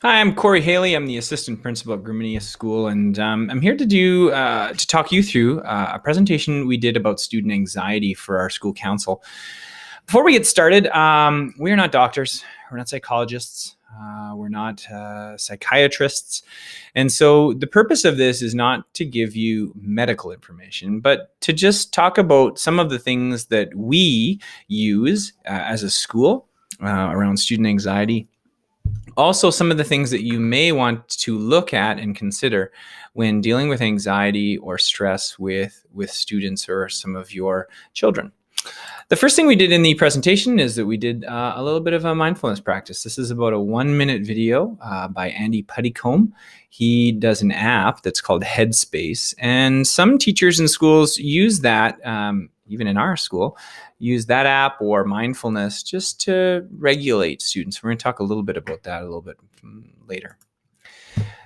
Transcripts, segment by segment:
Hi, I'm Corey Haley. I'm the assistant principal at Graminia School, and I'm here to talk you through a presentation we did about student anxiety for our school council. Before we get started, we are not doctors, we're not psychologists, we're not psychiatrists, and so the purpose of this is not to give you medical information, but to just talk about some of the things that we use as a school around student anxiety. Also, some of the things that you may want to look at and consider when dealing with anxiety or stress with students or some of your children. The first thing we did in the presentation is that we did a little bit of a mindfulness practice. This is about a 1-minute video by Andy Puttycombe. He does an app that's called Headspace, and some teachers in schools use that, even in our school, use that app or mindfulness just to regulate students. We're going to talk a little bit about that a little bit later.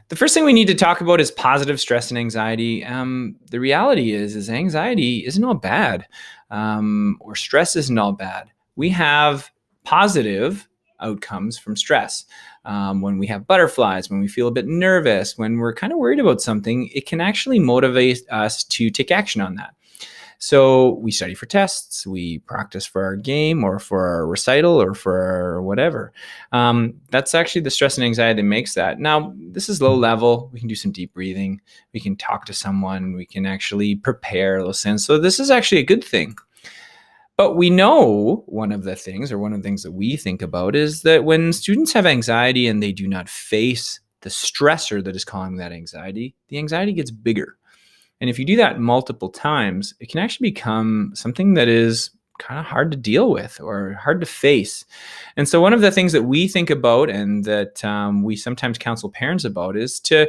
The first thing we need to talk about is positive stress and anxiety. The reality is anxiety isn't all bad, or stress isn't all bad. We have positive outcomes from stress. When we have butterflies, when we feel a bit nervous, when we're kind of worried about something, it can actually motivate us to take action on that. So we study for tests, we practice for our game or for our recital or for our whatever. That's actually the stress and anxiety that makes that. Now, this is low level. We can do some deep breathing. We can talk to someone. We can actually prepare those things. So this is actually a good thing. But we know one of the things that we think about is that when students have anxiety and they do not face the stressor that is causing that anxiety, the anxiety gets bigger. And if you do that multiple times, it can actually become something that is kind of hard to deal with or hard to face. And so one of the things that we think about and that we sometimes counsel parents about is to,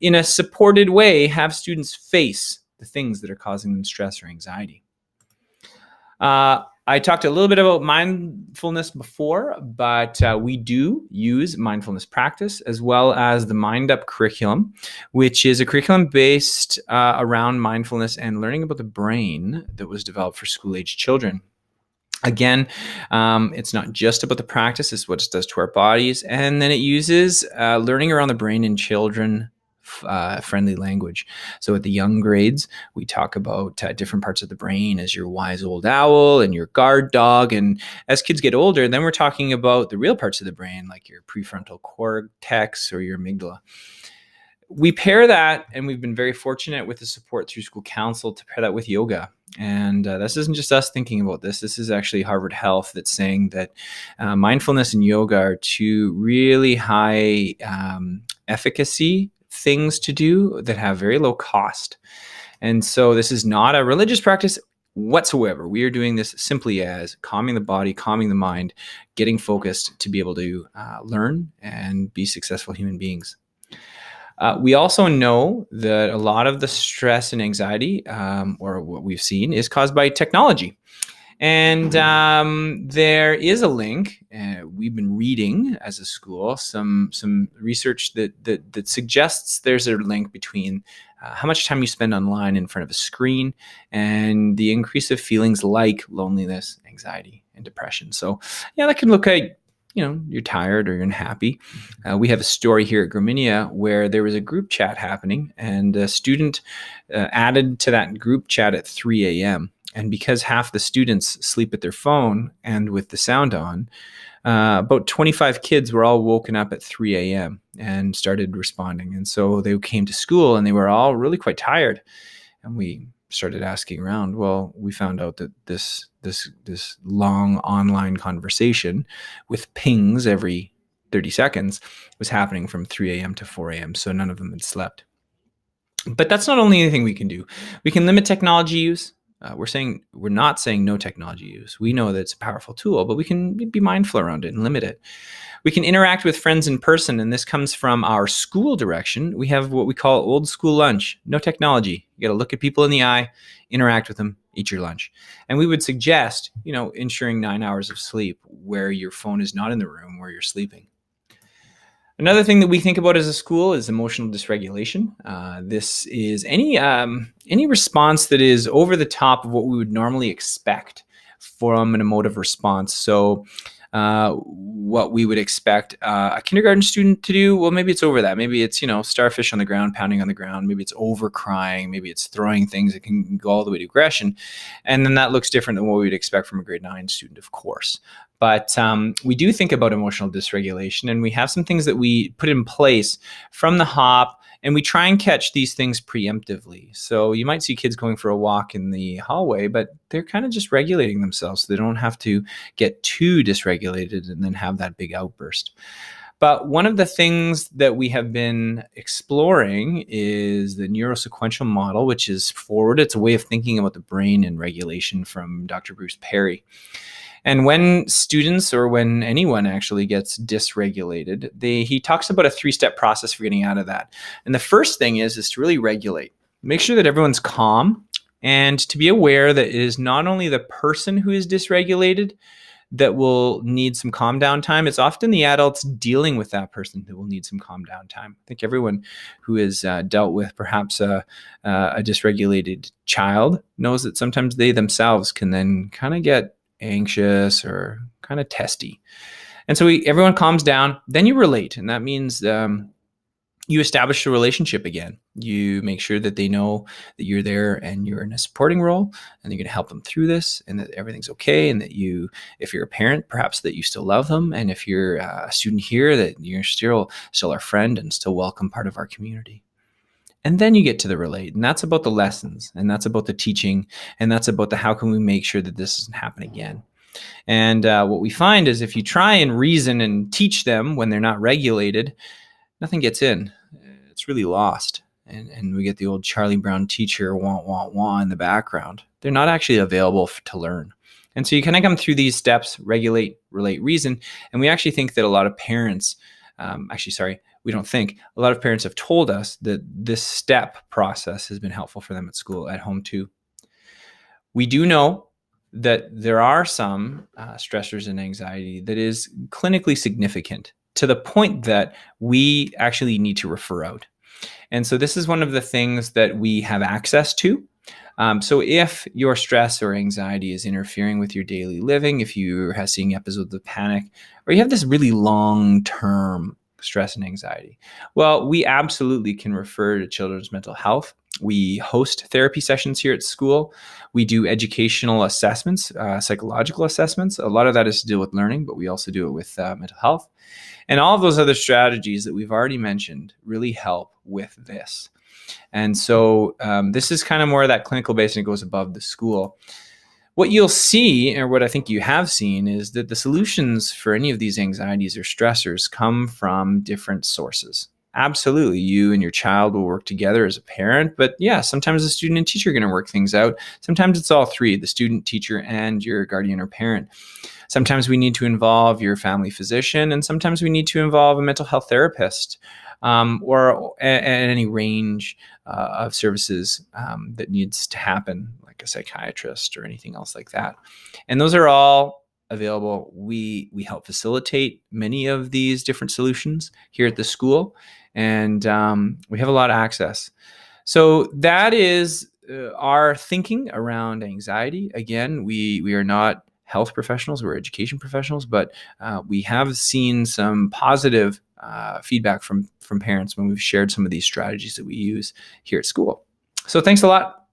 in a supported way, have students face the things that are causing them stress or anxiety. I talked a little bit about mindfulness before, but we do use mindfulness practice as well as the Mind Up curriculum, which is a curriculum based around mindfulness and learning about the brain that was developed for school-age children. Again, it's not just about the practice, it's what it does to our bodies. And then it uses learning around the brain in children friendly language. So at the young grades, we talk about different parts of the brain as your wise old owl and your guard dog. And as kids get older, then we're talking about the real parts of the brain, like your prefrontal cortex or your amygdala. We pair that, and we've been very fortunate with the support through school council to pair that with yoga. And this isn't just us thinking about this. This is actually Harvard Health that's saying that mindfulness and yoga are two really high efficacy things to do that have very low cost. And so this is not a religious practice whatsoever. We are doing this simply as calming the body, calming the mind, getting focused to be able to learn and be successful human beings. We also know that a lot of the stress and anxiety, or what we've seen, is caused by technology. And there is a link. We've been reading as a school some research that suggests there's a link between how much time you spend online in front of a screen and the increase of feelings like loneliness, anxiety, and depression. So yeah, that can look like, you're tired or you're unhappy. We have a story here at Graminia where there was a group chat happening, and a student added to that group chat at 3 a.m. And because half the students sleep at their phone and with the sound on, about 25 kids were all woken up at 3 a.m. and started responding. And so they came to school and they were all really quite tired. And we started asking around. Well, we found out that this long online conversation with pings every 30 seconds was happening from 3 a.m. to 4 a.m. So none of them had slept. But that's not only anything we can do. We can limit technology use. We're not saying no technology use. We know that it's a powerful tool, but we can be mindful around it and limit it. We can interact with friends in person, and this comes from our school direction. We have what we call old school lunch. No technology. You got to look at people in the eye, interact with them, eat your lunch. And we would suggest, ensuring 9 hours of sleep where your phone is not in the room where you're sleeping. Another thing that we think about as a school is emotional dysregulation. This is any response that is over the top of what we would normally expect from an emotive response. So what we would expect a kindergarten student to do. Well, maybe it's over that. Maybe it's, starfish on the ground, pounding on the ground. Maybe it's over crying. Maybe it's throwing things that can go all the way to aggression. And then that looks different than what we would expect from a grade 9 student, of course. But we do think about emotional dysregulation, and we have some things that we put in place from the hop, and we try and catch these things preemptively. So you might see kids going for a walk in the hallway, but they're kind of just regulating themselves. So they don't have to get too dysregulated and then have that big outburst. But one of the things that we have been exploring is the neurosequential model, which is forward. It's a way of thinking about the brain and regulation from Dr. Bruce Perry. And when students, or when anyone actually gets dysregulated, he talks about a 3-step process for getting out of that. And the first thing is to really regulate. Make sure that everyone's calm, and to be aware that it is not only the person who is dysregulated that will need some calm down time. It's often the adults dealing with that person that will need some calm down time. I think everyone who has dealt with perhaps a dysregulated child knows that sometimes they themselves can then kind of get anxious or kind of testy. And so everyone calms down, then you relate. And that means you establish a relationship again. You make sure that they know that you're there and you're in a supporting role, and you're going to help them through this, and that everything's okay. And that if you're a parent, perhaps that you still love them. And if you're a student here, that you're still our friend and still welcome part of our community. And then you get to the relate, and that's about the lessons, and that's about the teaching, and that's about the how can we make sure that this doesn't happen again. And what we find is if you try and reason and teach them when they're not regulated, nothing gets in. It's really lost. And we get the old Charlie Brown teacher, wah, wah, wah in the background. They're not actually available to learn. And so you kind of come through these steps: regulate, relate, reason. And we actually think that a lot of parents, we don't think, a lot of parents have told us that this step process has been helpful for them at school, at home too. We do know that there are some stressors and anxiety that is clinically significant to the point that we actually need to refer out. And so this is one of the things that we have access to. So if your stress or anxiety is interfering with your daily living, if you are seeing episodes of panic, or you have this really long-term stress and anxiety, well, we absolutely can refer to Children's Mental Health. We host therapy sessions here at school. We do educational assessments, psychological assessments. A lot of that is to deal with learning, but we also do it with mental health. And all of those other strategies that we've already mentioned really help with this. And so this is kind of more of that clinical base, and it goes above the school. What you'll see, or what I think you have seen, is that the solutions for any of these anxieties or stressors come from different sources. Absolutely, you and your child will work together as a parent, but yeah, sometimes the student and teacher are going to work things out. Sometimes it's all three: the student, teacher, and your guardian or parent. Sometimes we need to involve your family physician, and sometimes we need to involve a mental health therapist, or any range of services that needs to happen, like a psychiatrist or anything else like that. And those are all available. We help facilitate many of these different solutions here at the school, and we have a lot of access. So that is our thinking around anxiety. Again, we are not health professionals, we're education professionals, but we have seen some positive feedback from parents when we've shared some of these strategies that we use here at school. So thanks a lot.